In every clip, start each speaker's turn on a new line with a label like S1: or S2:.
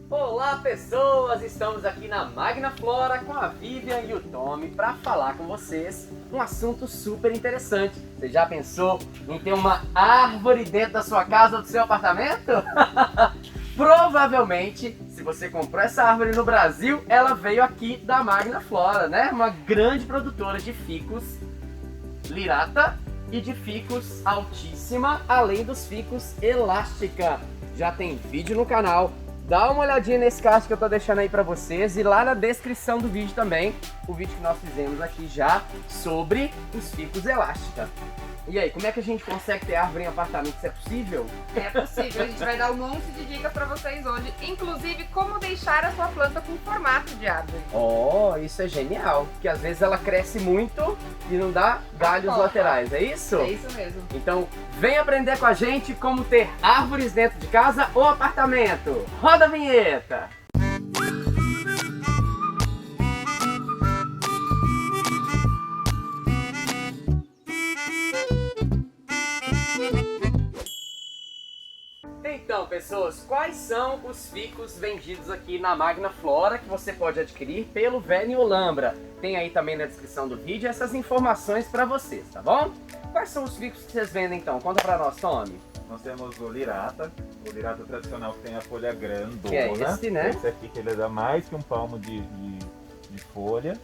S1: Olá pessoas, estamos aqui na Magna Flora com a Vivian e o Tommy para falar com vocês um assunto super interessante. Você já pensou em ter uma árvore dentro da sua casa ou do seu apartamento? Provavelmente, se você comprou essa árvore no Brasil, ela veio aqui da Magna Flora, né? Uma grande produtora de ficus lirata e de ficus altíssima, além dos ficus elástica. Já tem vídeo no canal. Dá uma olhadinha nesse card que eu tô deixando aí pra vocês e lá na descrição do vídeo também, o vídeo que nós fizemos aqui já sobre os ficus elástica. E aí, como é que a gente consegue ter árvore em apartamento? Isso é possível?
S2: É possível, a gente vai dar um monte de dicas pra vocês hoje, inclusive como deixar a sua planta com formato de árvore.
S1: Oh, isso é genial, porque às vezes ela cresce muito e não dá galhos laterais, é isso?
S2: É isso mesmo.
S1: Então, vem aprender com a gente como ter árvores dentro de casa ou apartamento. Roda a vinheta! Então, pessoas, quais são os ficus vendidos aqui na Magna Flora que você pode adquirir pelo Verne Olambra? Tem aí também na descrição do vídeo essas informações para vocês, tá bom? Quais são os ficus que vocês vendem então? Conta pra nós, Tommy.
S3: Nós temos o lirata tradicional que tem a folha grandona.
S1: Que é esse, né?
S3: Esse aqui que ele dá mais que um palmo de folha.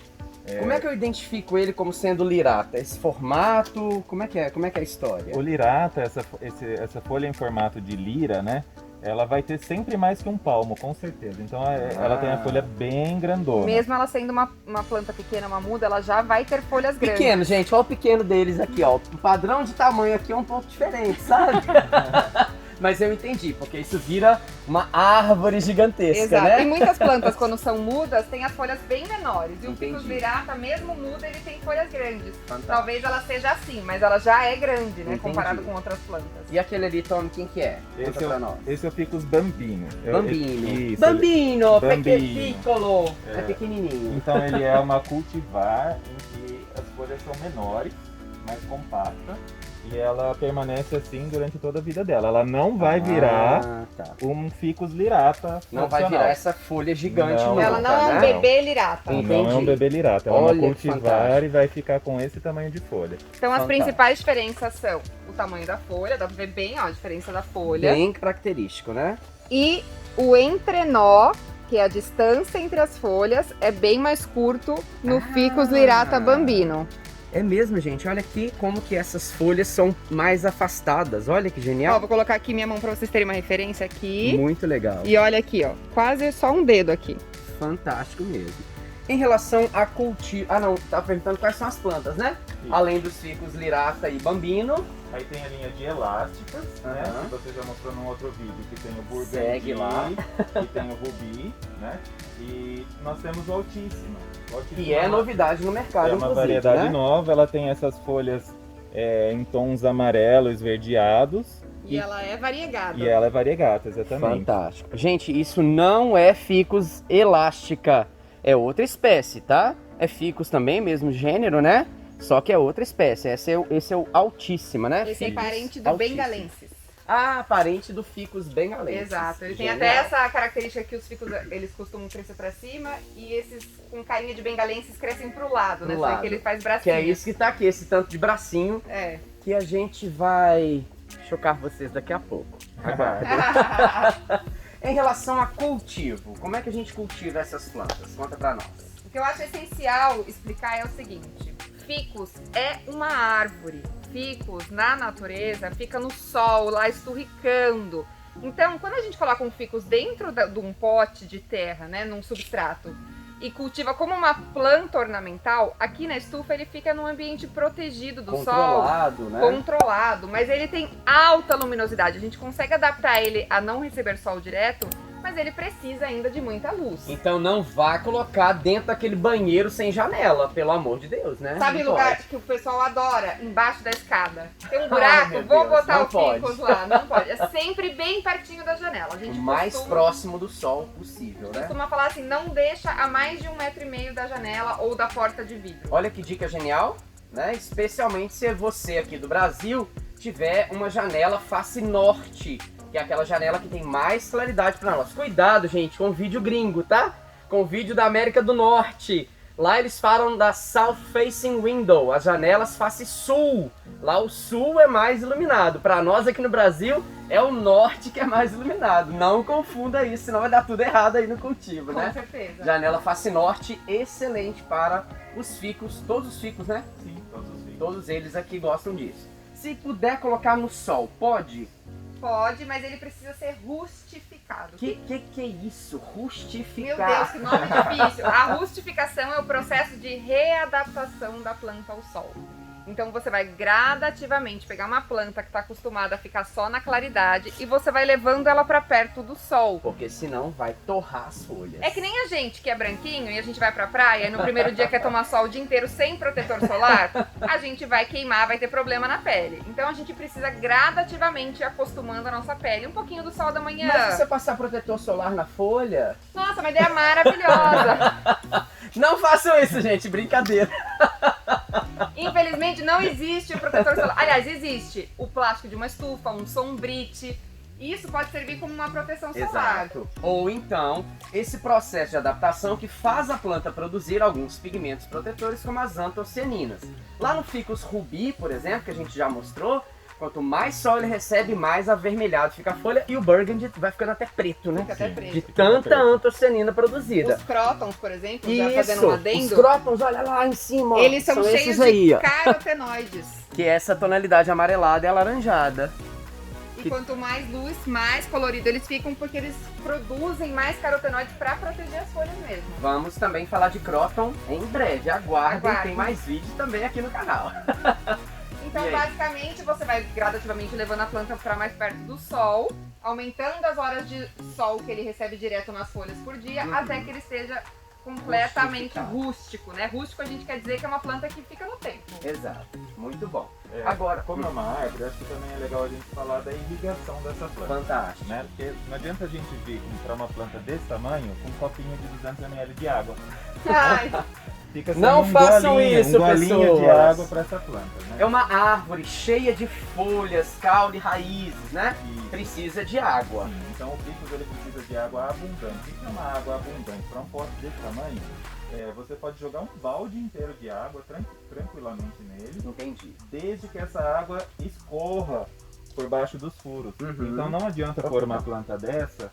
S1: Como é que eu identifico ele como sendo lirata? Esse formato, como é que é a história?
S3: O lirata, essa folha em formato de lira, né? Ela vai ter sempre mais que um palmo, com certeza. Então ela tem a folha bem grandona.
S2: Mesmo ela sendo uma planta pequena, uma muda, ela já vai ter folhas grandes.
S1: Pequeno, gente, olha o pequeno deles aqui, ó. O padrão de tamanho aqui é um pouco diferente, sabe? Mas eu entendi, porque isso vira uma árvore gigantesca,
S2: Exato.
S1: né?
S2: E muitas plantas, quando são mudas, têm as folhas bem menores. E o
S1: Entendi.
S2: ficus lirata, mesmo muda, ele tem folhas grandes.
S1: Fantástico.
S2: Talvez ela seja assim, mas ela já é grande, né?
S1: Entendi.
S2: Comparado com outras plantas.
S1: E aquele ali, Tommy, quem que é? Conta
S3: Esse
S1: pra nós.
S3: é o ficus bambino.
S1: Bambino.
S3: Isso,
S1: Bambino,
S3: Bambino.
S1: piccolo.
S3: É.
S1: É pequenininho.
S3: Então ele é uma cultivar em que as folhas são menores, mais compactas, e ela permanece assim durante toda a vida dela. Ela não vai virar
S1: tá.
S3: um ficus lirata.
S1: Não vai
S3: tradicional.
S1: virar essa folha gigante
S3: Não.
S1: nunca,
S2: Ela não é um
S1: né?
S2: bebê lirata.
S1: Entendi.
S3: Não é um bebê lirata, ela é
S1: Olha
S3: uma
S1: que
S3: cultivar
S1: fantástico.
S3: e vai ficar com esse tamanho de folha.
S2: Então as
S1: Fantástico.
S2: principais diferenças são o tamanho da folha, dá pra ver bem ó, a diferença da folha.
S1: Bem característico, né?
S2: E o entrenó, que é a distância entre as folhas, é bem mais curto no ficus lirata bambino.
S1: É mesmo, gente. Olha aqui como que essas folhas são mais afastadas. Olha que
S2: Ó,
S1: genial.
S2: vou colocar aqui minha mão pra vocês terem uma referência aqui.
S1: Muito legal.
S2: E olha aqui, ó, quase só um dedo aqui.
S1: Fantástico mesmo. Em relação a cultivo... Ah, não. Tá perguntando quais são as plantas, né?
S3: Isso.
S1: Além dos ficus lirata e bambino.
S3: Aí tem a linha de elásticas, né?
S1: Aham.
S3: Que você já mostrou num outro vídeo, que tem o burgundy,
S1: Segue lá.
S3: que tem o rubi, né? E nós temos o altíssima. O altíssima
S1: Que é novidade no mercado,
S3: é uma
S1: inclusive,
S3: variedade
S1: né?
S3: nova, ela tem essas folhas em tons amarelo esverdeados.
S2: E ela é variegada.
S3: E ela é variegata, exatamente.
S1: Fantástico. Gente, isso não é ficus elástica. É outra espécie, tá? É ficus também, mesmo gênero, né? Só que é outra espécie. Esse é o altíssima, né?
S2: Esse é
S1: Ficus
S2: parente do
S1: altíssimo.
S2: bengalensis.
S1: Ah, parente do ficus bengalensis.
S2: Exato, ele tem
S1: Genial.
S2: até essa característica que os ficus eles costumam crescer pra cima e esses com carinha de bengalensis crescem pro lado, né?
S1: Pro
S2: Só
S1: lado.
S2: que ele faz bracinho.
S1: Que é isso que tá aqui, esse tanto de bracinho
S2: É.
S1: que a gente vai chocar vocês daqui a pouco. Aguardem. Em relação a cultivo, como é que a gente cultiva essas plantas? Conta pra nós.
S2: O que eu acho essencial explicar é o seguinte: ficus é uma árvore. Ficus na natureza fica no sol, lá esturricando. Então, quando a gente coloca um ficus dentro de um pote de terra, né, num substrato, e cultiva como uma planta ornamental, aqui na estufa ele fica num ambiente protegido do sol.
S1: Controlado, né?
S2: Controlado, mas ele tem alta luminosidade. A gente consegue adaptar ele a não receber sol direto, mas ele precisa ainda de muita luz.
S1: Então não vá colocar dentro daquele banheiro sem janela, pelo amor de Deus, né?
S2: Sabe o
S1: Não
S2: lugar
S1: pode.
S2: que o pessoal adora? Embaixo da escada. Tem um
S1: Ai,
S2: buraco,
S1: meu
S2: vou
S1: Deus,
S2: botar
S1: não
S2: o ficus
S1: pode.
S2: lá. Não pode. É sempre bem pertinho da janela. A gente
S1: O mais
S2: costuma,
S1: próximo do sol possível, né?
S2: costuma falar assim, não deixa a mais de 1,5 metro da janela ou da porta de vidro.
S1: Olha que dica genial, né? Especialmente se você aqui do Brasil tiver uma janela face norte que é aquela janela que tem mais claridade para nós. Cuidado, gente, com o vídeo gringo, tá? Com o vídeo da América do Norte. Lá eles falam da South Facing Window, as janelas face sul. Lá o sul é mais iluminado. Para nós aqui no Brasil é o norte que é mais iluminado. Não confunda isso, senão vai dar tudo errado aí no cultivo, né?
S2: Com certeza.
S1: Janela face norte, excelente para os ficus, todos os ficus, né?
S3: Sim, todos os vídeos.
S1: Todos eles aqui gostam disso. Se puder colocar no sol, pode?
S2: Pode, mas ele precisa ser rustificado.
S1: Que é isso? Rustificar.
S2: Meu Deus, que nome difícil. A rustificação é o processo de readaptação da planta ao sol. Então você vai gradativamente pegar uma planta que está acostumada a ficar só na claridade e você vai levando ela para perto do sol.
S1: Porque senão vai torrar as folhas.
S2: É que nem a gente que é branquinho e a gente vai pra praia e no primeiro dia quer tomar sol o dia inteiro sem protetor solar, a gente vai queimar, vai ter problema na pele. Então a gente precisa gradativamente ir acostumando a nossa pele. Um pouquinho do sol da manhã.
S1: Mas se você passar protetor solar na folha...
S2: Nossa, uma ideia maravilhosa.
S1: Não façam isso, gente, brincadeira.
S2: Infelizmente não existe o protetor solar. Aliás, existe o plástico de uma estufa, um sombrite. Isso pode servir como uma proteção solar.
S1: Exato. Ou então, esse processo de adaptação que faz a planta produzir alguns pigmentos protetores como as antocianinas. Lá no ficus rubi, por exemplo, que a gente já mostrou, quanto mais sol ele recebe, mais avermelhado fica a folha e o burgundy vai ficando até preto, né?
S2: Fica até preto.
S1: De tanta antocianina produzida.
S2: Os crótons, por exemplo, já
S1: Isso,
S2: fazendo um adendo,
S1: os crótons, olha lá em cima, ó,
S2: eles são cheios
S1: esses
S2: de
S1: aí, ó.
S2: carotenoides.
S1: Que é essa tonalidade amarelada e alaranjada.
S2: E quanto mais luz, mais colorido eles ficam, porque eles produzem mais carotenoides para proteger as folhas mesmo.
S1: Vamos também falar de cróton em breve, aguardem,
S2: Aguardem.
S1: tem mais vídeo também aqui no canal.
S2: Então,
S1: E aí?
S2: basicamente, você vai gradativamente levando a planta para mais perto do sol, aumentando as horas de sol que ele recebe direto nas folhas por dia, até que ele esteja completamente rústico, né? Rústico a gente quer dizer que é uma planta que fica no tempo.
S1: Exato, muito bom.
S3: É,
S1: Agora,
S3: como é uma árvore, acho que também é legal a gente falar da irrigação dessa planta.
S1: fantástico.
S3: Né? Porque não adianta a gente vir comprar uma planta desse tamanho com um copinho de 200 ml de água.
S2: Ai,
S3: Fica
S1: Não
S3: sendo
S1: façam
S3: golinho,
S1: isso,
S3: golinho de
S1: pessoas.
S3: água para essa planta. Né?
S1: É uma árvore cheia de folhas, caule e raízes, né?
S3: Isso.
S1: Precisa de água.
S3: Sim, então o ficus ele precisa de água abundante. O que é uma água abundante? Para um pote desse tamanho, você pode jogar um balde inteiro de água tranquilamente nele,
S1: Entendi.
S3: desde que essa água escorra por baixo dos furos.
S1: Uhum.
S3: Então não adianta pôr uma planta dessa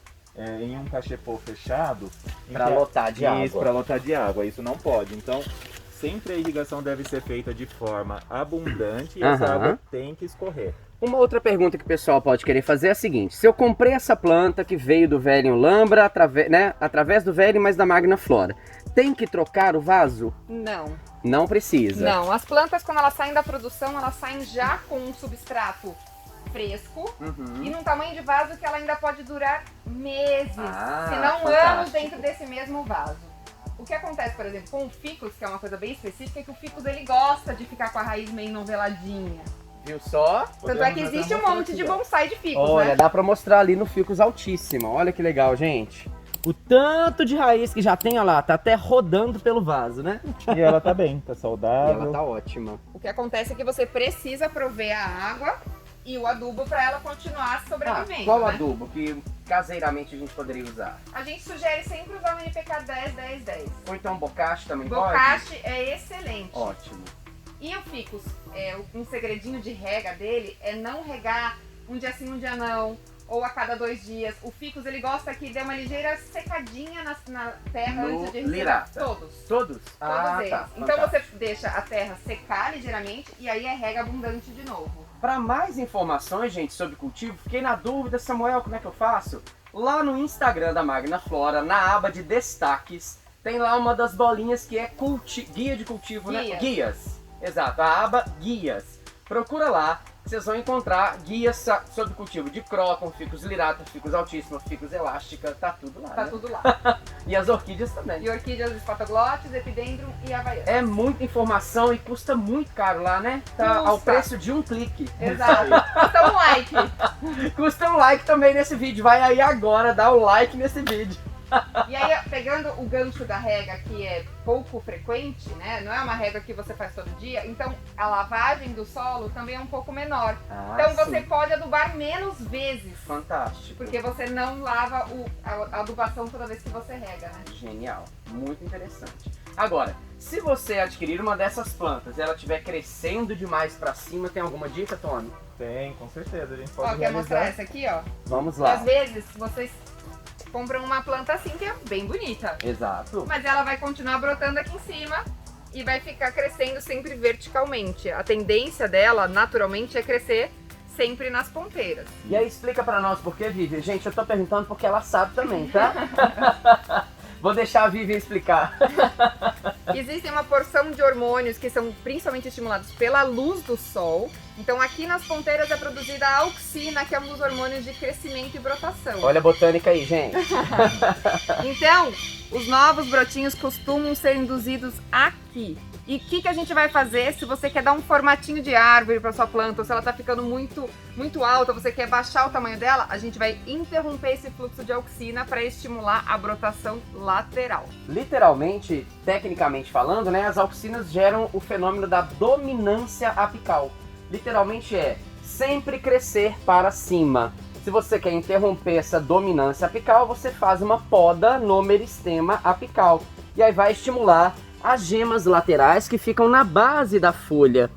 S3: em um cachepô fechado em
S1: Pra
S3: que
S1: lotar de
S3: Isso,
S1: água.
S3: para lotar de água. Isso não pode. Então sempre a irrigação deve ser feita de forma abundante e essa
S1: Aham.
S3: água tem que escorrer.
S1: Uma outra pergunta que o pessoal pode querer fazer é a seguinte: se eu comprei essa planta que veio do Velium Lambra, através do Velium, mas da Magna Flora, tem que trocar o vaso?
S2: não.
S1: Não precisa.
S2: Não, as plantas quando elas saem da produção, elas saem já com um substrato fresco
S1: Uhum.
S2: e num tamanho de vaso que ela ainda pode durar meses,
S1: Ah,
S2: se não
S1: fantástico.
S2: anos dentro desse mesmo vaso. O que acontece, por exemplo, com o ficus, que é uma coisa bem específica, é que o ficus ele gosta de ficar com a raiz meio noveladinha.
S1: Viu só?
S2: Tanto é que
S3: Podemos
S2: existe
S3: até
S2: um
S3: mostrar
S2: monte
S3: aqui,
S2: de
S3: ó.
S2: bonsai de ficus,
S1: Olha,
S2: né?
S1: dá pra mostrar ali no ficus altíssima. Olha que legal, gente. O tanto de raiz que já tem, olha lá, tá até rodando pelo vaso, né?
S3: E ela tá bem, tá
S1: E
S3: saudável.
S1: ela tá ótima.
S2: O que acontece é que você precisa prover a água e o adubo para ela continuar sobrevivendo.
S1: Qual
S2: né?
S1: adubo que caseiramente a gente poderia usar?
S2: A gente sugere sempre usar o NPK 10-10-10.
S1: Ou então bocache também
S2: Bocache é excelente.
S1: pode? Ótimo.
S2: E o ficus, um segredinho de rega dele é não regar um dia sim, um dia não, ou a cada 2 dias. O ficus ele gosta que dê uma ligeira secadinha na terra
S1: No
S2: antes de
S1: lirata.
S2: Todos.
S1: Todos?
S2: Todos eles.
S1: Tá.
S2: Então
S1: fantástico.
S2: você deixa a terra secar ligeiramente e aí é rega abundante de novo.
S1: Para mais informações, gente, sobre cultivo, fiquei na dúvida, Samuel, como é que eu faço? Lá no Instagram da Magna Flora, na aba de destaques, tem lá uma das bolinhas que é guia de cultivo, né?
S2: Guias.
S1: Guias. Exato, a aba Guias. Procura lá, que vocês vão encontrar guias sobre cultivo de cróton, ficus lirata, ficus altíssima, ficus elástica, tá tudo lá,
S2: Tá
S1: né?
S2: tudo lá.
S1: E as orquídeas também.
S2: E orquídeas espatoglotes, epidendrum e havaianas.
S1: É muita informação e custa muito caro lá, né? Tá ao
S2: Custa.
S1: preço de um clique.
S2: Exato. Então um like.
S1: Custa um like também nesse vídeo. Vai aí agora, dá o like nesse vídeo.
S2: E aí, pegando o gancho da rega, que é pouco frequente, né? Não é uma rega que você faz todo dia, então a lavagem do solo também é um pouco menor. Então você pode adubar menos vezes.
S1: Fantástico.
S2: Porque você não lava a adubação toda vez que você rega, né?
S1: Genial, muito interessante. Agora, se você adquirir uma dessas plantas e ela estiver crescendo demais pra cima, tem alguma dica, Tony?
S3: Tem, com certeza. A gente pode
S2: Ó, quer mostrar essa aqui, ó?
S1: Vamos lá.
S2: Às vezes, vocês compram uma planta assim, que é bem bonita.
S1: Exato.
S2: Mas ela vai continuar brotando aqui em cima e vai ficar crescendo sempre verticalmente. A tendência dela, naturalmente, é crescer sempre nas ponteiras.
S1: E aí explica pra nós por que, Vivian. Gente, eu tô perguntando porque ela sabe também, tá? Vou deixar a Vivian explicar.
S2: Existe uma porção de hormônios que são principalmente estimulados pela luz do sol. Então aqui nas ponteiras é produzida a auxina, que é um dos hormônios de crescimento e brotação.
S1: Olha a botânica aí, gente.
S2: Então, os novos brotinhos costumam ser induzidos aqui. E o que a gente vai fazer se você quer dar um formatinho de árvore para sua planta, ou se ela está ficando muito alta, você quer baixar o tamanho dela, a gente vai interromper esse fluxo de auxina para estimular a brotação lateral.
S1: Literalmente, tecnicamente falando, né, as auxinas geram o fenômeno da dominância apical. Literalmente é sempre crescer para cima. Se você quer interromper essa dominância apical, você faz uma poda no meristema apical. E aí vai estimular as gemas laterais que ficam na base da folha.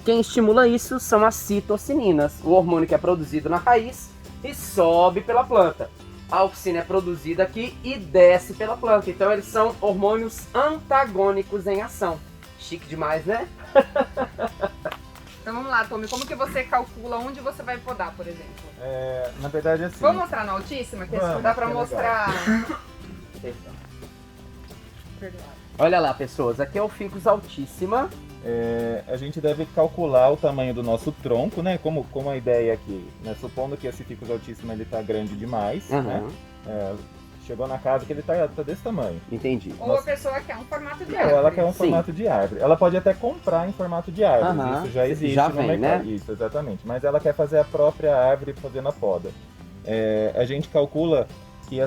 S1: Quem estimula isso são as citocininas, o hormônio que é produzido na raiz e sobe pela planta. A auxina é produzida aqui e desce pela planta. Então eles são hormônios antagônicos em ação. Chique demais, né?
S2: Então vamos lá, Tommy, como que você calcula onde você vai podar, por exemplo?
S3: Na verdade, assim...
S2: Vamos mostrar na Altíssima? Que
S3: Vamos,
S2: dá pra
S3: que é
S2: mostrar... Perdão.
S1: Olha lá, pessoas, aqui é o Ficus Altíssima.
S3: A gente deve calcular o tamanho do nosso tronco, né? Como a ideia aqui, né? Supondo que esse Ficus Altíssima ele tá grande demais, né? Chegou na casa que ele tá desse tamanho.
S1: Entendi.
S2: Ou a pessoa quer um formato de
S3: Ou
S2: árvore.
S3: ela quer um formato de árvore. Ela pode até comprar em formato de árvore. Isso já existe
S1: já
S3: no
S1: vem,
S3: mercado.
S1: né?
S3: Isso, exatamente. Mas ela quer fazer a própria árvore fazendo a poda. A gente calcula que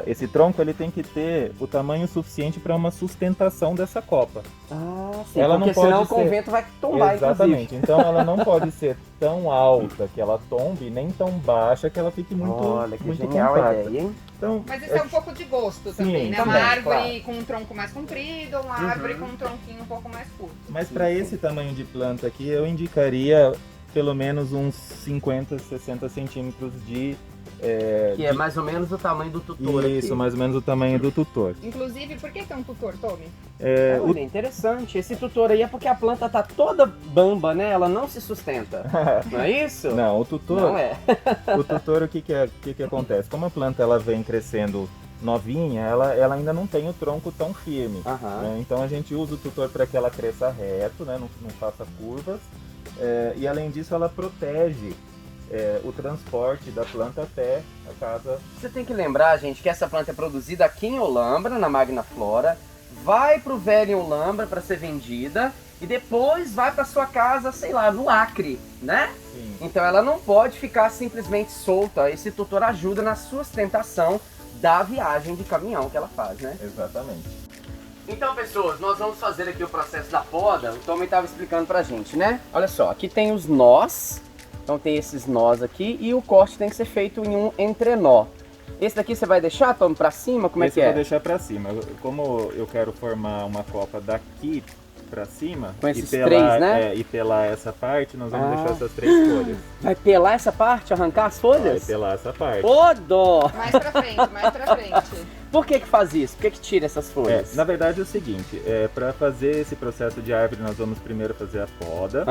S3: esse tronco ele tem que ter o tamanho suficiente para uma sustentação dessa copa.
S1: Ah, sim,
S3: ela
S1: porque
S3: não pode
S1: senão
S3: ser...
S1: o convento vai tombar,
S3: Exatamente. Então ela não pode ser tão alta que ela tombe, nem tão baixa que ela fique muito
S1: Olha, que
S3: muito
S1: genial
S3: compacta.
S1: a ideia, hein?
S3: Então,
S2: Mas isso é um pouco de gosto
S3: Sim,
S2: também, né?
S1: também,
S2: Uma árvore
S1: claro.
S2: com um tronco mais comprido, uma árvore com um tronquinho um pouco mais curto.
S3: Mas para esse tamanho de planta aqui, eu indicaria pelo menos uns 50, 60 centímetros de...
S1: Que é mais ou menos o tamanho do tutor aqui.
S3: Isso, mais ou menos o tamanho do tutor.
S2: Inclusive, por que tem um tutor, Tommy?
S1: Olha, interessante. Esse tutor aí é porque a planta tá toda bamba, né? Ela não se sustenta. Não é isso?
S3: Não, o tutor...
S1: Não é.
S3: O tutor, o que acontece? Como a planta ela vem crescendo novinha, ela ainda não tem o tronco tão firme. Né? Então a gente usa o tutor para que ela cresça reto, né? Não faça curvas. E além disso, ela protege o transporte da planta até a casa.
S1: Você tem que lembrar, gente, que essa planta é produzida aqui em Olambra, na Magna Flora, vai pro velho Olambra para ser vendida e depois vai para sua casa, sei lá, no Acre, né?
S3: Sim.
S1: Então ela não pode ficar simplesmente solta. Esse tutor ajuda na sustentação da viagem de caminhão que ela faz, né?
S3: Exatamente.
S1: Então, pessoas, nós vamos fazer aqui o processo da poda. O Tommy estava explicando pra gente, né? Olha só, aqui tem os nós. Então tem esses nós aqui e o corte tem que ser feito em um entrenó. Esse daqui você vai deixar, Tom, pra cima? Como
S3: Esse
S1: é que
S3: eu
S1: é?
S3: vou deixar pra cima. Como eu quero formar uma copa daqui pra cima,
S1: Com esses
S3: pelar,
S1: três, né?
S3: E pelar essa parte, nós vamos deixar essas 3 folhas.
S1: Vai pelar essa parte, arrancar as
S3: Vai
S1: folhas?
S3: pelar essa parte.
S1: Ô, dó!
S2: Mais pra frente, mais pra frente.
S1: Por que faz isso? Por que tira essas folhas?
S3: Na verdade é o seguinte, para fazer esse processo de árvore nós vamos primeiro fazer a poda.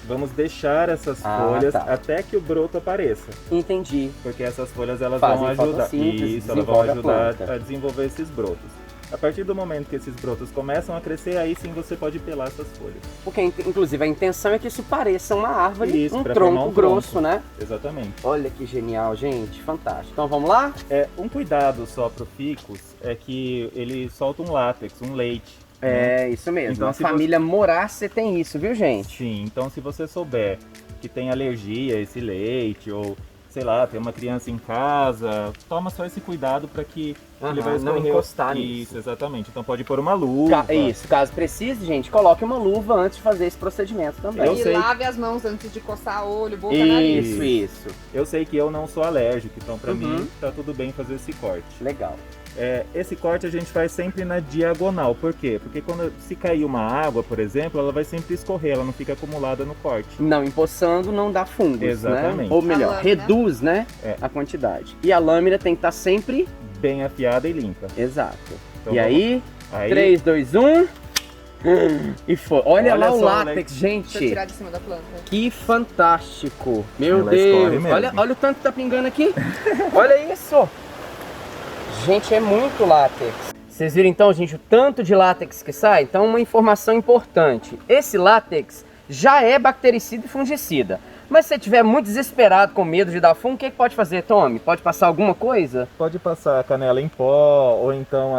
S3: Vamos deixar essas folhas até que o broto apareça.
S1: Entendi.
S3: Porque essas folhas elas
S1: Fazem
S3: vão ajudar.
S1: fotossíntese,
S3: Isso, elas vão
S1: desenvolve a
S3: ajudar
S1: planta.
S3: a desenvolver esses brotos. A partir do momento que esses brotos começam a crescer, aí sim você pode pelar essas folhas.
S1: Porque, inclusive, a intenção é que isso pareça uma árvore,
S3: Isso,
S1: um
S3: pra
S1: tronco
S3: formar um
S1: grosso,
S3: tronco.
S1: né?
S3: Exatamente.
S1: Olha que genial, gente. Fantástico. Então vamos lá?
S3: Um cuidado só pro ficus é que ele solta um látex, um leite. né?
S1: Isso mesmo.
S3: Então,
S1: Na
S3: se
S1: família Moraceae tem isso, viu, gente?
S3: Sim, então se você souber que tem alergia a esse leite ou sei lá, tem uma criança em casa, toma só esse cuidado para que ele vai
S1: não
S3: escorrer.
S1: encostar
S3: Isso,
S1: nisso.
S3: exatamente. Então pode pôr uma luva.
S1: Isso, caso precise, gente, coloque uma luva antes de fazer esse procedimento também.
S3: Eu
S2: E
S3: sei.
S2: lave as mãos antes de coçar olho, boca, nariz.
S1: Isso.
S3: Eu sei que eu não sou alérgico, então para
S1: Uhum.
S3: mim tá tudo bem fazer esse corte.
S1: Legal.
S3: Esse corte a gente faz sempre na diagonal. Por quê? Porque se cair uma água, por exemplo, ela vai sempre escorrer, ela não fica acumulada no corte.
S1: Não empoçando, não dá fungos,
S3: Exatamente.
S1: né? Ou melhor,
S2: A lâmina.
S1: reduz, né,
S3: É.
S1: a quantidade. E a lâmina tem que estar sempre...
S3: Bem afiada e limpa.
S1: Exato.
S3: Então
S1: E
S3: vamos-
S1: aí,
S3: Aí
S1: 3, 2, 1... E foi. Olha lá
S3: Olha
S1: o
S3: só,
S1: látex,
S2: Deixa eu
S1: gente.
S2: tirar de cima da planta.
S1: Que fantástico. Meu
S3: Ela escorre
S1: Deus.
S3: mesmo.
S1: Olha o tanto que tá pingando aqui. Olha isso. Gente, é muito látex. Vocês viram então, gente, o tanto de látex que sai? Então, uma informação importante. Esse látex já é bactericida e fungicida. Mas se você estiver muito desesperado, com medo de dar fungo, o que pode fazer, Tommy? Pode passar alguma coisa?
S3: pode passar canela em pó, ou então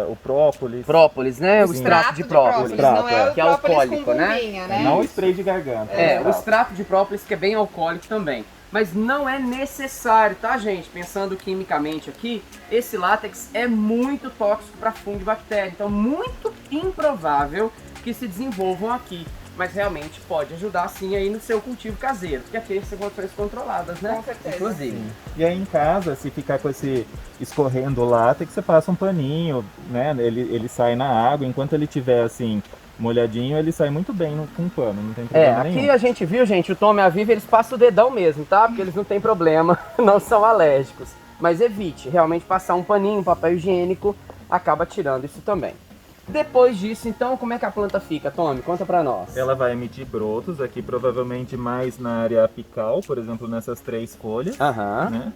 S3: o própolis.
S1: Própolis, né? O
S3: Sim.
S1: extrato de própolis.
S3: Extrato,
S2: não é o
S1: que é
S2: própolis
S1: alcoólico,
S2: com
S1: né?
S2: bombinha, né?
S3: Não spray de garganta.
S1: O extrato de própolis que é bem alcoólico também. Mas não é necessário, tá, gente? Pensando quimicamente aqui, esse látex é muito tóxico para fungo e bactéria. Então, muito improvável que se desenvolvam aqui. Mas realmente pode ajudar sim aí no seu cultivo caseiro. Porque aqui são condições controladas, né?
S2: Com certeza.
S1: Inclusive.
S3: E aí em casa, se ficar com esse escorrendo látex, você passa um paninho, né? Ele sai na água, enquanto ele tiver assim molhadinho, ele sai muito bem com pano, não tem problema
S1: Aqui
S3: nenhum.
S1: a gente viu, gente, o Tommy e a Vivi, eles passam o dedão mesmo, tá? Porque eles não têm problema, não são alérgicos. Mas evite, realmente passar um paninho, um papel higiênico, acaba tirando isso também. Depois disso, então, como é que a planta fica, Tommy? Conta pra nós.
S3: Ela vai emitir brotos aqui, provavelmente mais na área apical, por exemplo, nessas 3 folhas,
S1: Aham.
S3: né?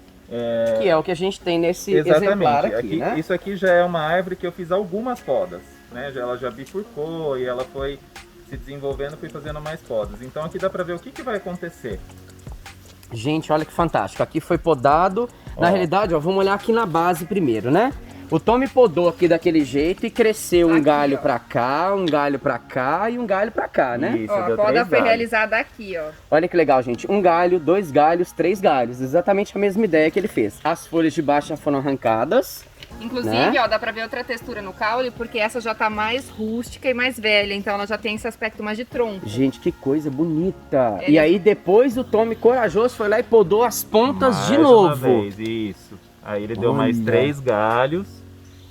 S1: Que é o que a gente tem nesse exemplar aqui, né?
S3: Isso aqui já é uma árvore que eu fiz algumas podas, né? Ela já bifurcou e ela foi se desenvolvendo, fui fazendo mais podas. Então aqui dá pra ver o que vai acontecer.
S1: Gente, olha que fantástico. Aqui foi podado. Na
S3: Ó.
S1: realidade, ó, vamos olhar aqui na base primeiro, né? O Tommy podou aqui daquele jeito e cresceu um
S2: Aqui,
S1: galho
S2: ó.
S1: pra cá, um galho pra cá e um galho pra cá, né?
S3: Isso,
S2: Ó, a
S3: deu
S2: poda
S3: 3
S2: foi
S3: galhos.
S2: realizada aqui, ó.
S1: Olha que legal, gente. Um galho, 2 galhos, 3 galhos. Exatamente a mesma ideia que ele fez. As folhas de baixo já foram arrancadas.
S2: Inclusive,
S1: Né?
S2: ó, dá pra ver outra textura no caule, porque essa já tá mais rústica e mais velha, então ela já tem esse aspecto mais de tronco.
S1: Gente, que coisa bonita.
S2: Ele-
S1: E aí depois o Tommy corajoso foi lá e podou as pontas de
S3: Mais
S1: novo.
S3: uma vez, isso. Aí ele deu mais
S1: Olha.
S3: 3 galhos.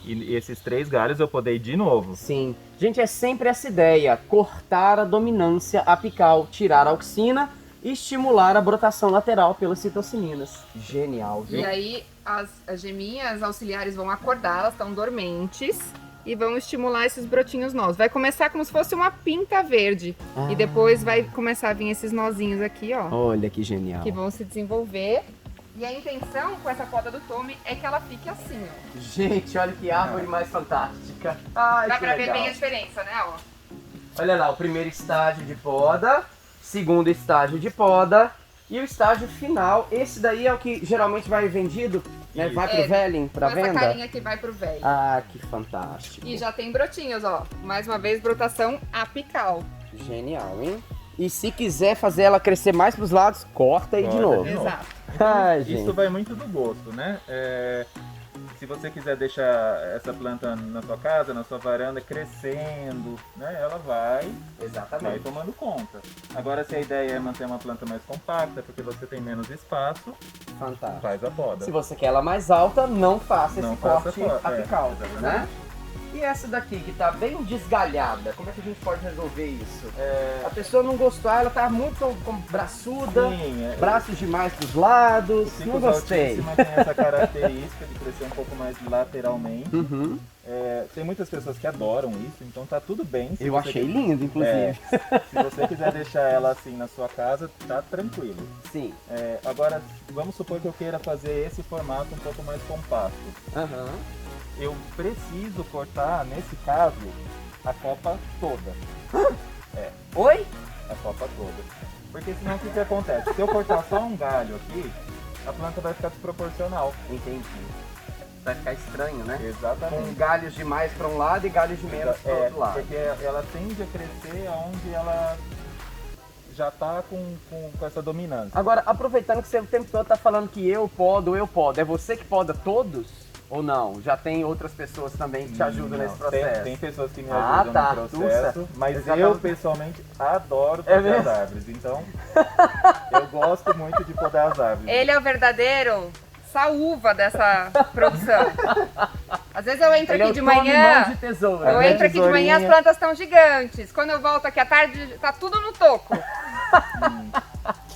S3: E esses 3 galhos eu podei de novo.
S1: Sim. Gente, é sempre essa ideia. Cortar a dominância apical, tirar a auxina e estimular a brotação lateral pelas citocininas. Genial, viu?
S2: E aí as geminhas auxiliares vão acordar, elas estão dormentes e vão estimular esses brotinhos novos. Vai começar como se fosse uma pinta verde
S1: Ah.
S2: e depois vai começar a vir esses nozinhos aqui, ó,
S1: Olha que genial.
S2: que vão se desenvolver. E a intenção com essa poda do Tommy é que ela fique assim, ó.
S1: Gente, olha que árvore mais fantástica. Ai,
S2: Dá
S1: que
S2: pra ver
S1: legal.
S2: bem a diferença, né, ó.
S1: Olha lá, o primeiro estágio de poda, segundo estágio de poda e o estágio final. Esse daí é o que geralmente vai vendido, né?
S3: Isso.
S1: Vai pro
S2: É,
S1: velling, pra
S2: Com essa
S1: venda.
S2: carinha que vai pro velho.
S1: Ah, que fantástico.
S2: E já tem brotinhos, ó. Mais uma vez, brotação apical.
S1: Genial, hein? E se quiser fazer ela crescer mais pros lados, corta aí de
S3: Corta
S1: novo.
S3: de novo.
S2: Exato.
S1: Ai,
S3: Isso
S1: gente.
S3: vai muito do gosto, né? Se você quiser deixar essa planta na sua casa, na sua varanda, crescendo, né? Ela vai
S1: Exatamente.
S3: tomando conta. Agora, se a ideia é manter uma planta mais compacta, porque você tem menos espaço,
S1: Fantástico.
S3: faz a poda.
S1: Se você quer ela mais alta, não faça
S3: Não
S1: esse
S3: faça
S1: corte
S3: corte,
S1: apical,
S3: exatamente.
S1: né? E essa daqui, que tá bem desgalhada, como é que a gente pode resolver isso? A pessoa não gostou, ela tá muito com braçuda,
S3: Sim,
S1: braços demais pros lados,
S3: o
S1: não
S3: Ficus
S1: gostei.
S3: Altissima tem essa característica de crescer um pouco mais lateralmente.
S1: Uhum.
S3: Tem muitas pessoas que adoram isso, então tá tudo bem. Se
S1: Eu
S3: você
S1: achei lindo, inclusive.
S3: Se você quiser deixar ela assim na sua casa, tá tranquilo.
S1: Sim.
S3: Agora, vamos supor que eu queira fazer esse formato um pouco mais compacto.
S1: Aham.
S3: Eu preciso cortar, nesse caso, a copa toda.
S1: Oi?
S3: A copa toda. Porque senão o que acontece? Se eu cortar só um galho aqui, a planta vai ficar desproporcional.
S1: Entendi. Vai ficar estranho, né?
S3: Exatamente.
S1: Com galhos demais para um lado e galhos de menos para outro lado.
S3: Porque ela tende a crescer onde ela já tá com essa dominância.
S1: Agora, aproveitando que você o tempo todo tá falando que eu podo, é você que poda todos? Ou não? Já tem outras pessoas também que te ajudam nesse processo?
S3: Tem pessoas que me ajudam no processo, mas eu pessoalmente adoro podar as árvores, então eu gosto muito de podar as árvores.
S2: Ele é o verdadeiro saúva dessa produção. Às vezes eu entro aqui de manhã,
S1: de tesoura,
S2: eu entro aqui de manhã, as plantas estão gigantes. Quando eu volto aqui à tarde, tá tudo no toco.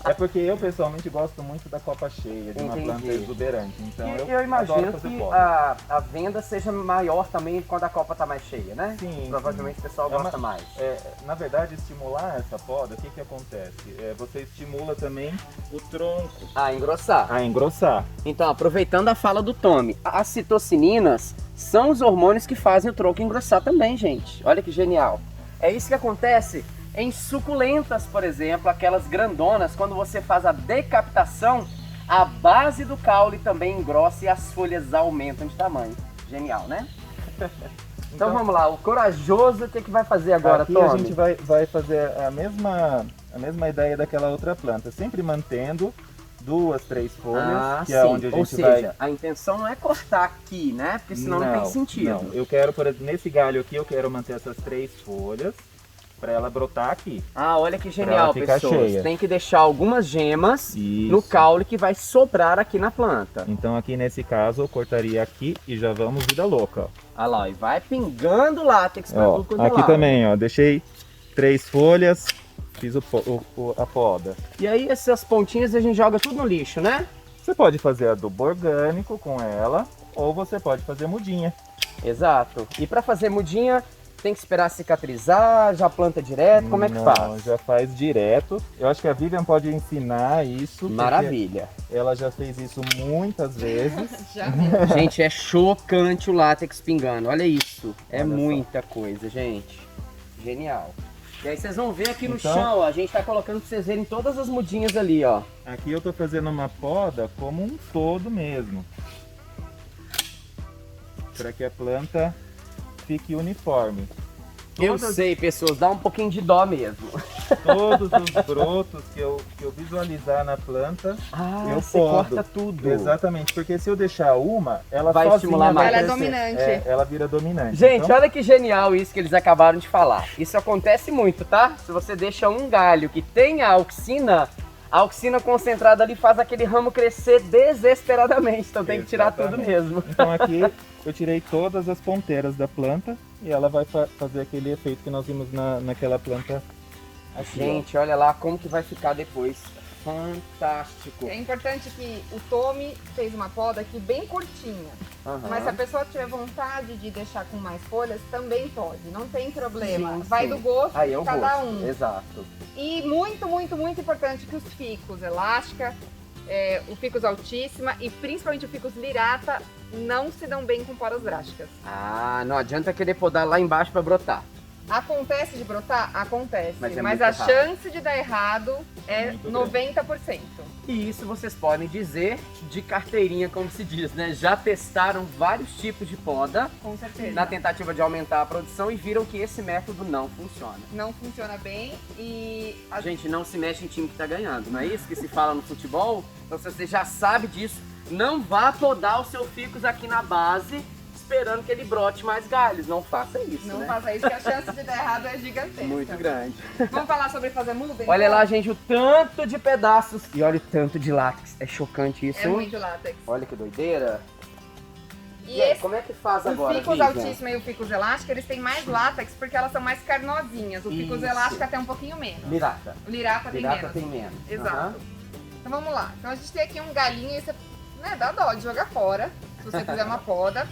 S3: É porque eu pessoalmente gosto muito da copa cheia, de uma planta exuberante. Então
S1: eu imagino que a venda seja maior também quando a copa está mais cheia, né?
S3: Sim.
S1: Provavelmente o pessoal gosta mais.
S3: Na verdade, estimular essa poda, o que acontece? Você estimula também o tronco
S1: a engrossar.
S3: Então,
S1: aproveitando a fala do Tommy, as citocininas são os hormônios que fazem o tronco engrossar também, gente. Olha que genial. É isso que acontece em suculentas, por exemplo, aquelas grandonas, quando você faz a decapitação, a base do caule também engrossa e as folhas aumentam de tamanho. Genial, né? Então vamos lá, o corajoso, o que vai fazer agora,
S3: aqui
S1: Tommy?
S3: A gente vai fazer a mesma ideia daquela outra planta, sempre mantendo 2, 3 folhas, que é onde a gente vai...
S1: a intenção não é cortar aqui, né? Porque senão não tem sentido.
S3: Não, eu quero, por exemplo, nesse galho aqui, eu quero manter essas 3 folhas, para ela brotar aqui.
S1: Olha que genial, pessoas.
S3: Cheia.
S1: Tem que deixar algumas gemas no caule que vai sobrar aqui na planta.
S3: Então aqui nesse caso eu cortaria aqui e já vamos vida louca, ó.
S1: Olha lá, e vai pingando látex pra tudo quanto é
S3: aqui
S1: lado.
S3: também, ó, deixei 3 folhas, fiz a poda.
S1: E aí essas pontinhas a gente joga tudo no lixo, né?
S3: Você pode fazer adubo orgânico com ela, ou você pode fazer mudinha.
S1: Exato. E para fazer mudinha, tem que esperar cicatrizar, já planta direto, como é que faz?
S3: Já faz direto. Eu acho que a Vivian pode ensinar isso.
S1: Maravilha.
S3: Ela já fez isso muitas vezes.
S1: Gente, é chocante o látex pingando, olha isso. É muita coisa, gente. Genial. E aí vocês vão ver aqui no chão, ó, a gente tá colocando pra vocês verem todas as mudinhas ali, ó.
S3: Aqui eu tô fazendo uma poda como um todo mesmo. Para que a planta fique uniforme.
S1: Eu sei, pessoas, dá um pouquinho de dó mesmo.
S3: Todos os brotos que eu visualizar na planta, eu
S1: você
S3: podo.
S1: corta tudo.
S3: Exatamente, porque se eu deixar uma, ela
S1: vai estimular mais.
S2: Ela é dominante.
S3: Ela vira dominante.
S1: Gente, então... olha que genial isso que eles acabaram de falar. Isso acontece muito, tá? Se você deixa um galho que tem a auxina concentrada ali faz aquele ramo crescer desesperadamente. Então tem que tirar tudo mesmo.
S3: Então aqui eu tirei todas as ponteiras da planta e ela vai fazer aquele efeito que nós vimos naquela planta aqui.
S1: Gente, olha lá como que vai ficar depois. Fantástico.
S2: É importante que o Tommy fez uma poda aqui bem curtinha. Mas se a pessoa tiver vontade de deixar com mais folhas, também pode. Não tem problema. Vai do gosto de cada um.
S1: Exato.
S2: E muito, muito, muito importante que os ficus elástica, o ficus altíssima e principalmente o ficus lirata não se dão bem com podas drásticas.
S1: Não adianta querer podar lá embaixo para brotar.
S2: Acontece de brotar? Acontece. Mas
S1: a
S2: rápido. Chance de dar errado é 90%.
S1: E isso vocês podem dizer de carteirinha, como se diz, né? Já testaram vários tipos de poda.
S2: Com certeza.
S1: Na tentativa de aumentar a produção e viram que esse método não funciona.
S2: Não funciona bem e...
S1: A gente não se mexe em time que tá ganhando, não é isso que se fala no futebol? Então se você já sabe disso, não vá podar o seu ficus aqui na base esperando que ele brote mais galhos. Não faça isso,
S2: Não faça isso, que a chance de dar errado é gigantesca.
S1: Muito grande.
S2: Vamos falar sobre fazer muda? Então?
S1: Olha lá, gente, o tanto de pedaços e olha o tanto de látex. É chocante isso.
S2: É muito látex.
S1: Olha que doideira.
S2: E aí,
S1: como é que faz agora?
S2: O ficus altíssima e o ficus elástica, eles têm mais látex porque elas são mais carnosinhas. O ficus elástica tem um pouquinho menos.
S1: Lirata.
S2: O lirata tem menos.
S1: tem menos.
S2: Exato. Então vamos lá. Então a gente tem aqui um galinho e você, dá dó de jogar fora, se você fizer uma poda.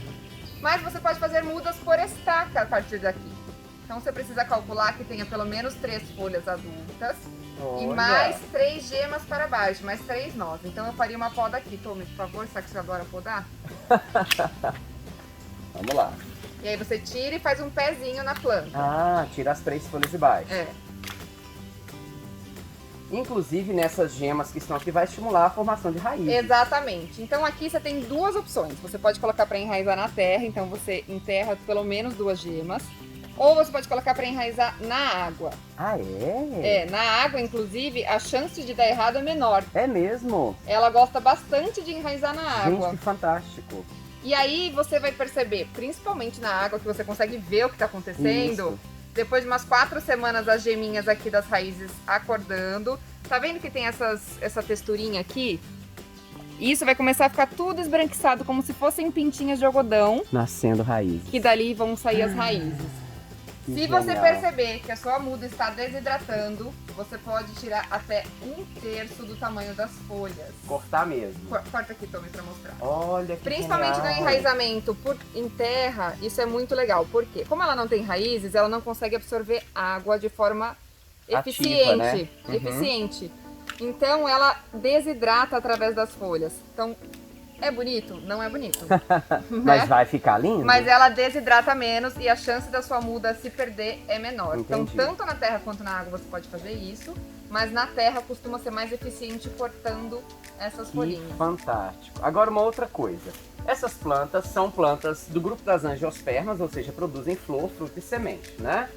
S2: Mas você pode fazer mudas por estaca a partir daqui. Então você precisa calcular que tenha pelo menos 3 folhas adultas e mais 3 gemas para baixo, mais 3 nós. Então eu faria uma poda aqui. Tome, por favor, sabe que você adora podar?
S1: Vamos lá.
S2: E aí você tira e faz um pezinho na planta.
S1: Tira as 3 folhas de baixo.
S2: É.
S1: Inclusive nessas gemas que estão aqui vai estimular a formação de raízes.
S2: Exatamente. Então aqui você tem 2 opções. Você pode colocar para enraizar na terra, então você enterra pelo menos 2 gemas. ou você pode colocar para enraizar na água.
S1: Ah, é?
S2: É, na água, inclusive, a chance de dar errado é menor.
S1: É mesmo?
S2: Ela gosta bastante de enraizar na água.
S1: Gente, que fantástico.
S2: E aí você vai perceber, principalmente na água, que você consegue ver o que está acontecendo.
S1: Isso.
S2: Depois de umas 4 semanas, as geminhas aqui das raízes acordando. Tá vendo que tem essa texturinha aqui? Isso vai começar a ficar tudo esbranquiçado, como se fossem pintinhas de algodão.
S1: Nascendo raízes.
S2: Que dali vão sair as raízes.
S1: Que
S2: Se você
S1: genial.
S2: perceber que a sua muda está desidratando, você pode tirar até 1/3 do tamanho das folhas.
S1: Cortar mesmo.
S2: Corta aqui, Tommy, pra mostrar.
S1: Olha que
S2: Principalmente no
S1: genial.
S2: enraizamento em terra, isso é muito legal. Por quê? Como ela não tem raízes, ela não consegue absorver água de forma
S1: Ativa,
S2: eficiente.
S1: né? Uhum.
S2: Eficiente. Então ela desidrata através das folhas. Então, é bonito? Não é bonito.
S1: Mas
S2: né?
S1: vai ficar lindo?
S2: Mas ela desidrata menos e a chance da sua muda se perder é menor.
S1: Entendi.
S2: Então, tanto na terra quanto na água você pode fazer isso, mas na terra costuma ser mais eficiente cortando essas
S1: Que
S2: folhinhas.
S1: fantástico. Agora uma outra coisa. Essas plantas são plantas do grupo das angiospermas, ou seja, produzem flor, fruto e semente, né?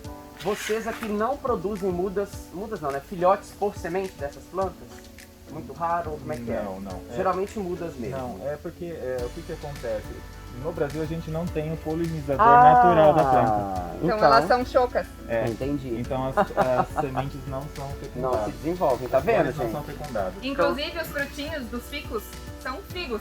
S1: Vocês aqui não produzem mudas não, né? Filhotes por semente dessas plantas? Muito raro, como é que é?
S3: Não.
S1: Geralmente mudas mesmo.
S3: Não, é porque o que acontece? No Brasil a gente não tem o polinizador natural da planta.
S2: Então elas são chocas.
S1: Entendi.
S3: Então as sementes não são
S1: Não se
S3: fecundadas.
S1: desenvolvem, tá vendo,
S3: Elas não
S1: gente?
S3: são fecundadas.
S2: Inclusive os frutinhos dos ficos são figos,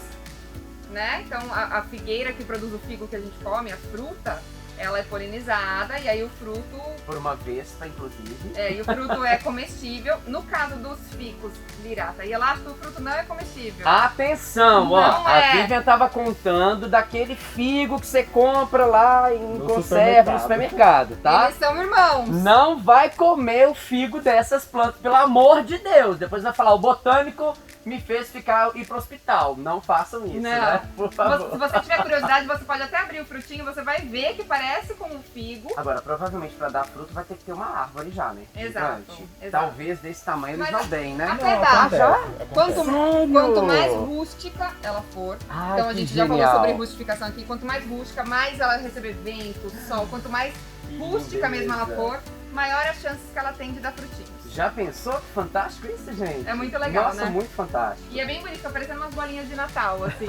S2: né? Então a figueira que produz o figo que a gente come, a fruta, ela é polinizada e aí o fruto...
S1: Por uma vespa, inclusive.
S2: E o fruto é comestível. No caso dos ficos lirata e elástico, o fruto não é comestível.
S1: Atenção, ó,
S2: Não é.
S1: a Vivian tava contando daquele figo que você compra lá em
S3: No
S1: conserva no supermercado, tá?
S2: Eles são irmãos.
S1: Não vai comer o figo dessas plantas, pelo amor de Deus. Depois vai falar, o botânico me fez ir pro hospital. Não façam isso,
S2: Não.
S1: né? Por favor.
S2: Se você tiver curiosidade, você pode até abrir o frutinho, você vai ver que parece com um figo.
S1: Agora, provavelmente pra dar fruto vai ter que ter uma árvore já, né?
S2: Exato,
S1: Gigante.
S2: exato.
S1: Talvez desse tamanho eles
S2: Mas
S1: não deem, né?
S2: até
S3: Não,
S2: dá.
S3: acontece.
S2: Quanto mais rústica ela for,
S1: Ai,
S2: então a
S1: que
S2: gente já falou
S1: genial.
S2: sobre rustificação aqui, quanto mais rústica, mais ela receber vento, sol, quanto mais rústica mesmo ela for, maior as chances que ela tem de dar frutinhos.
S1: Já pensou? Que fantástico isso, gente?
S2: É muito legal,
S1: Nossa,
S2: né?
S1: muito fantástico.
S2: E é bem bonito, fica parecendo umas bolinhas de Natal, assim.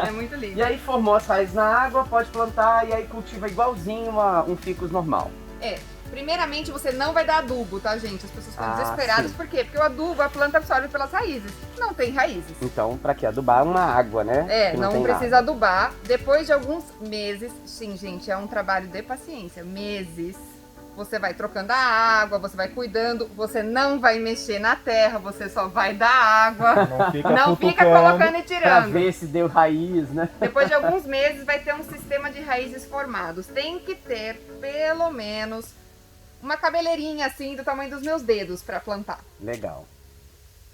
S2: É muito lindo.
S1: E aí formou as raízes na água, pode plantar e aí cultiva igualzinho um ficus normal.
S2: Primeiramente, você não vai dar adubo, tá, gente? As pessoas ficam desesperadas.
S1: sim.
S2: Por quê? Porque o adubo, a planta absorve pelas raízes. Não tem raízes.
S1: Então, pra que adubar uma água, né? Que
S2: Não
S1: tem
S2: precisa
S1: nada.
S2: adubar. Depois de alguns meses, sim, gente, é um trabalho de paciência. Meses. Você vai trocando a água, você vai cuidando, você não vai mexer na terra, você só vai dar água. Não fica colocando e
S1: Pra
S2: tirando.
S1: ver se deu raiz, né?
S2: Depois de alguns meses vai ter um sistema de raízes formados. Tem que ter pelo menos uma cabeleirinha assim do tamanho dos meus dedos para plantar.
S1: Legal.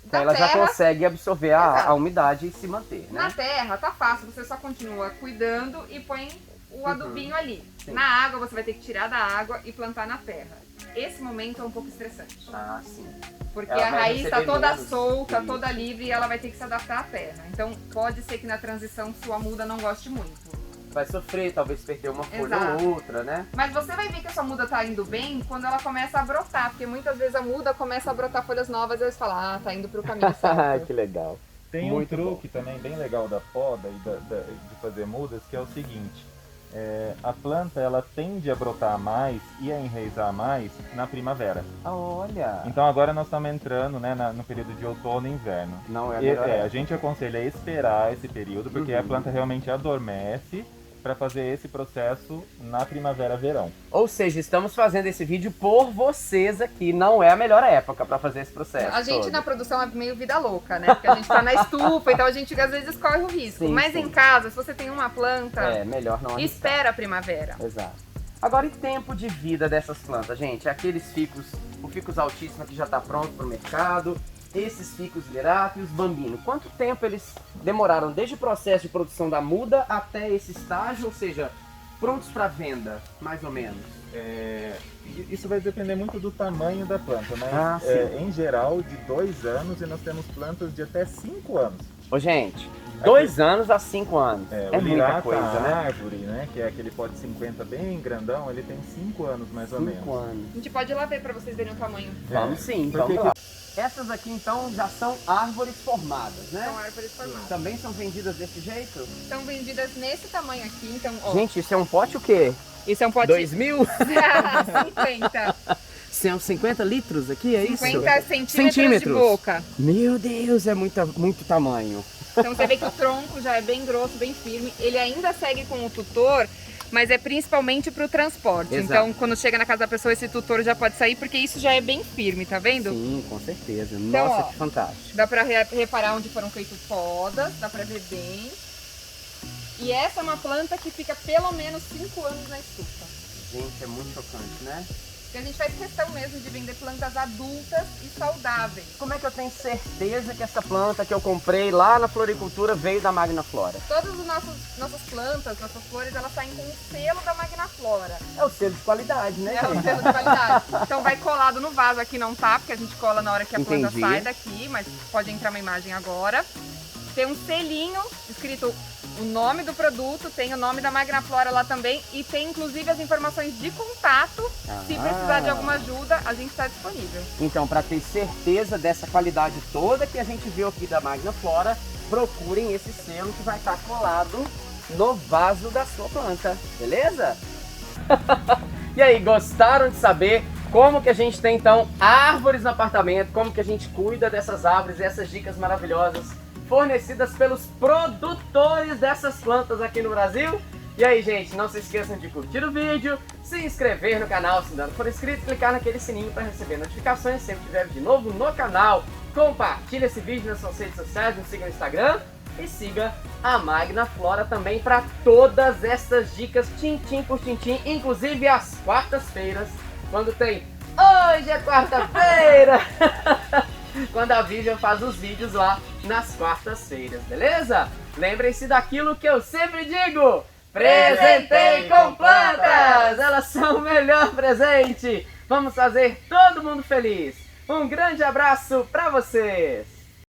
S2: Da
S1: Então ela já
S2: terra,
S1: consegue absorver a umidade e se manter,
S2: na
S1: né?
S2: terra tá fácil, você só continua cuidando e põe o adubinho ali.
S1: Sim.
S2: Na água você vai ter que tirar da água e plantar na terra. Esse momento é um pouco estressante.
S1: Ah, sim.
S2: Porque
S1: Ela
S2: a
S1: vai
S2: raiz está
S1: receber
S2: toda
S1: menos.
S2: solta,
S1: Isso.
S2: toda livre e ela vai ter que se adaptar à terra. Então pode ser que na transição sua muda não goste muito.
S1: Vai sofrer, talvez perder uma folha
S2: Exato.
S1: ou outra, né?
S2: Mas você vai ver que a sua muda tá indo bem quando ela começa a brotar. Porque muitas vezes a muda começa a brotar folhas novas e eles falam, tá indo pro caminho certo.
S1: Que legal.
S3: Tem
S1: Muito
S3: um truque também bem legal da poda e de fazer mudas, que é o seguinte. A planta ela tende a brotar mais e a enraizar mais na primavera.
S1: Olha!
S3: Então agora nós estamos entrando, né, no período de outono e inverno.
S1: Não é a
S3: E,
S1: melhor
S3: a
S1: época.
S3: gente aconselha esperar esse período, porque a planta realmente adormece para fazer esse processo na primavera-verão.
S1: Ou seja, estamos fazendo esse vídeo por vocês aqui. Não é a melhor época para fazer esse processo.
S2: A gente
S1: todo.
S2: na produção é meio vida louca, né? Porque a gente tá na estufa, então a gente às vezes corre o risco.
S1: Sim,
S2: Mas
S1: sim.
S2: em casa, se você tem uma planta,
S1: É, melhor não arriscar.
S2: espera a primavera.
S1: Exato. Agora, e tempo de vida dessas plantas, gente? Aqueles ficus, o ficus altíssimo que já está pronto para o mercado, esses ficus lirata e os bambino. Quanto tempo eles demoraram desde o processo de produção da muda até esse estágio, ou seja, prontos para venda, mais ou menos?
S3: Isso vai depender muito do tamanho da planta, mas
S1: Ah, sim.
S3: em geral de 2 anos e nós temos plantas de até 5 anos.
S1: Ô, gente, 2 anos a 5 anos.
S3: É
S1: muita
S3: lirata,
S1: coisa, né?
S3: árvore, né? Que é aquele pote 50 bem grandão, ele tem 5 anos mais ou menos.
S1: 5 anos.
S2: A gente pode ir lá ver pra vocês verem o tamanho.
S1: Vamos sim,
S3: Porque
S1: vamos lá. Essas aqui então já são árvores formadas, né?
S2: São árvores formadas.
S1: Também são vendidas desse jeito?
S2: São vendidas nesse tamanho aqui, então, ó.
S1: Gente, isso é um pote o quê?
S2: Isso é um pote
S1: 2000?
S2: 50.
S1: São 50 litros aqui, é isso?
S2: 50 centímetros de boca.
S1: Meu Deus, é muito tamanho.
S2: Então você vê que o tronco já é bem grosso, bem firme. Ele ainda segue com o tutor, mas é principalmente para o transporte.
S1: Exato.
S2: Então quando chega na casa da pessoa, esse tutor já pode sair, porque isso já é bem firme, tá vendo?
S1: Sim, com certeza.
S2: Então,
S1: Nossa,
S2: ó,
S1: que fantástico.
S2: Dá para reparar onde foram feitas podas, dá para ver bem. E essa é uma planta que fica pelo menos 5 anos na estufa.
S1: Gente, é muito chocante, né?
S2: Porque a gente faz questão mesmo de vender plantas adultas e saudáveis.
S1: Como é que eu tenho certeza que essa planta que eu comprei lá na floricultura veio da Magna Flora?
S2: Todas as nossas plantas, nossas flores, elas saem com o selo da Magna Flora.
S1: É o selo de qualidade, né,
S2: É o
S1: gente?
S2: selo de qualidade. Então vai colado no vaso, aqui não tá, porque a gente cola na hora que a planta
S1: Entendi.
S2: sai daqui, mas pode entrar uma imagem agora. Tem um selinho escrito o nome do produto, tem o nome da Magna Flora lá também e tem inclusive as informações de contato. Se precisar de alguma ajuda, a gente está disponível.
S1: Então, para ter certeza dessa qualidade toda que a gente viu aqui da Magna Flora, procurem esse selo que vai estar colado no vaso da sua planta, beleza? E aí, gostaram de saber como que a gente tem então árvores no apartamento, como que a gente cuida dessas árvores, essas dicas maravilhosas fornecidas pelos produtores dessas plantas aqui no Brasil? E aí, gente, não se esqueçam de curtir o vídeo, se inscrever no canal se não for inscrito, clicar naquele sininho para receber notificações sempre que tiver de novo no canal. Compartilhe esse vídeo nas suas redes sociais, nos siga no Instagram e siga a Magna Flora também para todas essas dicas tintim por tintim, inclusive às quartas-feiras, quando tem Hoje é quarta-feira! Quando a Vivian faz os vídeos lá nas quartas-feiras, beleza? Lembrem-se daquilo que eu sempre digo: presentei com plantas! Elas são o melhor presente! Vamos fazer todo mundo feliz! Um grande abraço para vocês!